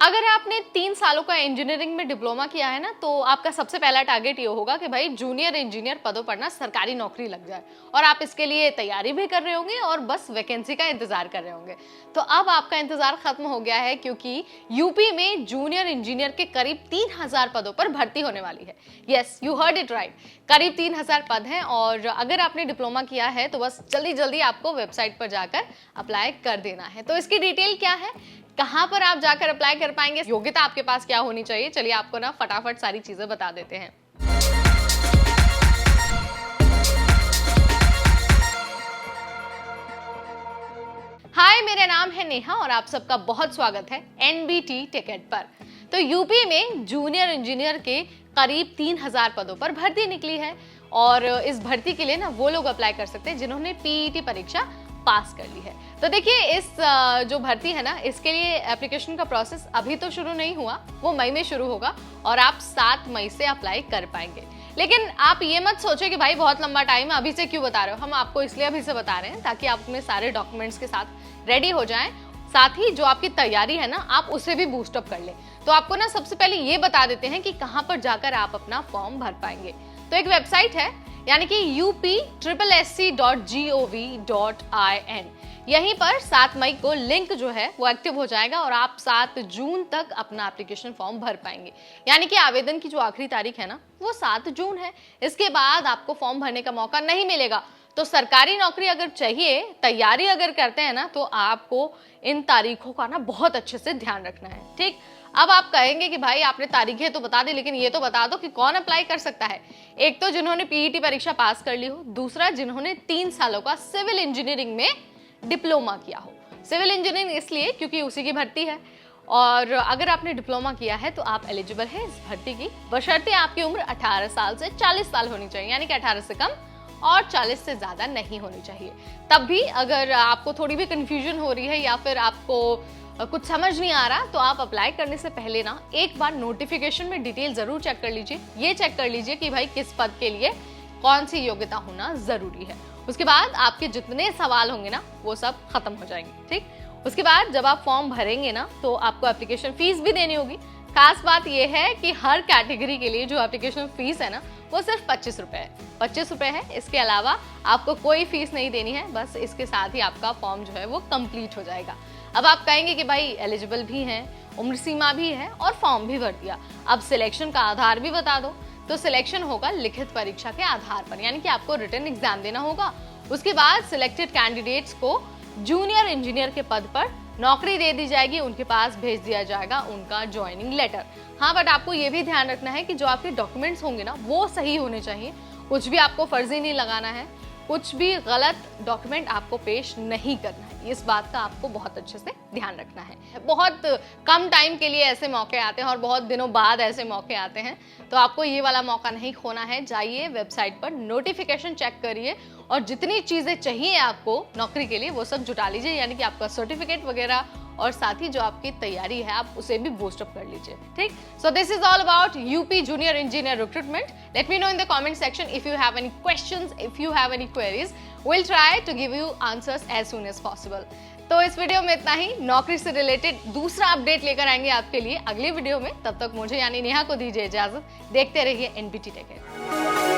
अगर आपने 3 सालों का इंजीनियरिंग में डिप्लोमा किया है ना, तो आपका सबसे पहला टारगेट ये होगा कि भाई जूनियर इंजीनियर पदों पर ना सरकारी नौकरी लग जाए, और आप इसके लिए तैयारी भी कर रहे होंगे और बस वैकेंसी का इंतजार कर रहे होंगे। तो अब आपका इंतजार खत्म हो गया है, क्योंकि यूपी में जूनियर इंजीनियर के करीब 3000 पदों पर भर्ती होने वाली है। Yes, you heard it right, करीब 3000 पद हैं। और अगर आपने डिप्लोमा किया है तो बस जल्दी जल्दी आपको वेबसाइट पर जाकर अप्लाई कर देना है। तो इसकी डिटेल क्या है, कहां पर आप जाकर अप्लाई कर पाएंगे, योग्यता आपके पास क्या होनी चाहिए, चलिए आपको ना फटाफट सारी चीजें बता देते हैं। हाय, मेरा नाम है नेहा और आप सबका बहुत स्वागत है एनबीटी टिकट पर। तो यूपी में जूनियर इंजीनियर के करीब 3000 पदों पर भर्ती निकली है, और इस भर्ती के लिए ना वो लोग अप्लाई कर सकते हैं जिन्होंने पीईटी परीक्षा पास कर ली है। तो देखिए, इस जो भर्ती है ना, इसके लिए एप्लीकेशन का प्रोसेस अभी तो शुरू नहीं हुआ, वो मई में शुरू होगा और आप 7 मई से अप्लाई कर पाएंगे। लेकिन आप ये मत सोचो कि भाई बहुत लंबा टाइम है, अभी से क्यों बता रहे हो। हम आपको इसलिए अभी से बता रहे हैं ताकि आप अपने सारे डॉक्यूमेंट्स के साथ रेडी हो जाएं, साथ ही जो आपकी तैयारी है ना, आप उसे भी बूस्टअप कर लें। तो आपको ना सबसे पहले ये बता देते हैं कि कहाँ पर जाकर आप अपना फॉर्म भर पाएंगे। तो एक वेबसाइट है, यानी कि upsssc.gov.in। यहीं पर 7 मई को लिंक जो है वो एक्टिव हो जाएगा और आप 7 जून तक अपना एप्लीकेशन फॉर्म भर पाएंगे। यानी कि आवेदन की जो आखिरी तारीख है ना, वो 7 जून है। इसके बाद आपको फॉर्म भरने का मौका नहीं मिलेगा। तो सरकारी नौकरी अगर चाहिए, तैयारी अगर करते हैं ना, तो आपको इन तारीखों का ना बहुत अच्छे से ध्यान रखना है। ठीक, अब आप कहेंगे कि भाई आपने तारीखें तो बता दी, लेकिन ये तो बता दो कि कौन अप्लाई कर सकता है। एक तो जिन्होंने पीईटी परीक्षा पास कर ली हो, दूसरा जिन्होंने 3 सालों का सिविल इंजीनियरिंग में डिप्लोमा किया हो। सिविल इंजीनियरिंग इसलिए क्योंकि उसी की भर्ती है, और अगर आपने डिप्लोमा किया है तो आप एलिजिबल है इस भर्ती की, बशर्ते आपकी उम्र 18 साल से 40 साल होनी चाहिए, यानी कि 18 से कम और 40 से ज्यादा नहीं होनी चाहिए। तब भी अगर आपको थोड़ी भी कंफ्यूजन हो रही है या फिर आपको कुछ समझ नहीं आ रहा, तो आप अप्लाई करने से पहले ना एक बार नोटिफिकेशन में डिटेल जरूर चेक कर लीजिए। ये चेक कर लीजिए कि भाई किस पद के लिए कौन सी योग्यता होना जरूरी है। उसके बाद आपके जितने सवाल होंगे ना, वो सब खत्म हो जाएंगे। ठीक, उसके बाद जब आप फॉर्म भरेंगे ना, तो आपको एप्लीकेशन फीस भी देनी होगी। खास बात यह है कि हर कैटेगरी के लिए जो एप्लीकेशन फीस है ना, वो सिर्फ 25 रुपए है। 25 रुपए है, इसके अलावा आपको कोई फीस नहीं देनी है। बस इसके साथ ही आपका फॉर्म जो है वो कंप्लीट हो जाएगा। अब आप कहेंगे कि भाई एलिजिबल भी हैं, उम्र सीमा भी है और फॉर्म भी भर दिया, अब सिलेक्शन का आधार भी बता दो। तो सिलेक्शन होगा लिखित परीक्षा के आधार पर, यानी कि आपको रिटन एग्जाम देना होगा। उसके बाद सिलेक्टेड कैंडिडेट्स को जूनियर इंजीनियर के पद पर नौकरी दे दी जाएगी, उनके पास भेज दिया जाएगा उनका ज्वाइनिंग लेटर। हाँ, बट आपको ये भी ध्यान रखना है कि जो आपके डॉक्यूमेंट्स होंगे ना, वो सही होने चाहिए। कुछ भी आपको फर्जी नहीं लगाना है, कुछ भी गलत डॉक्यूमेंट आपको पेश नहीं करना है। इस बात का आपको बहुत अच्छे से ध्यान रखना है। बहुत कम टाइम के लिए ऐसे मौके आते हैं और बहुत दिनों बाद ऐसे मौके आते हैं, तो आपको ये वाला मौका नहीं खोना है। जाइए वेबसाइट पर, नोटिफिकेशन चेक करिए और जितनी चीजें चाहिए आपको नौकरी के लिए वो सब जुटा लीजिए, यानी कि आपका सर्टिफिकेट वगैरह, और साथ ही जो आपकी तैयारी है आप उसे भी बूस्ट अप कर लीजिए। ठीक, so this is all about UP junior engineer recruitment. Let me know in the comment section if you have any questions, if you have any queries, will try to give you answers as soon as possible. तो इस video में इतना ही। नौकरी से related दूसरा update लेकर आएंगे आपके लिए अगली वीडियो में। तब तक मुझे यानी नेहा को दीजिए इजाजत। देखते रहिए एनबीटी टिकट।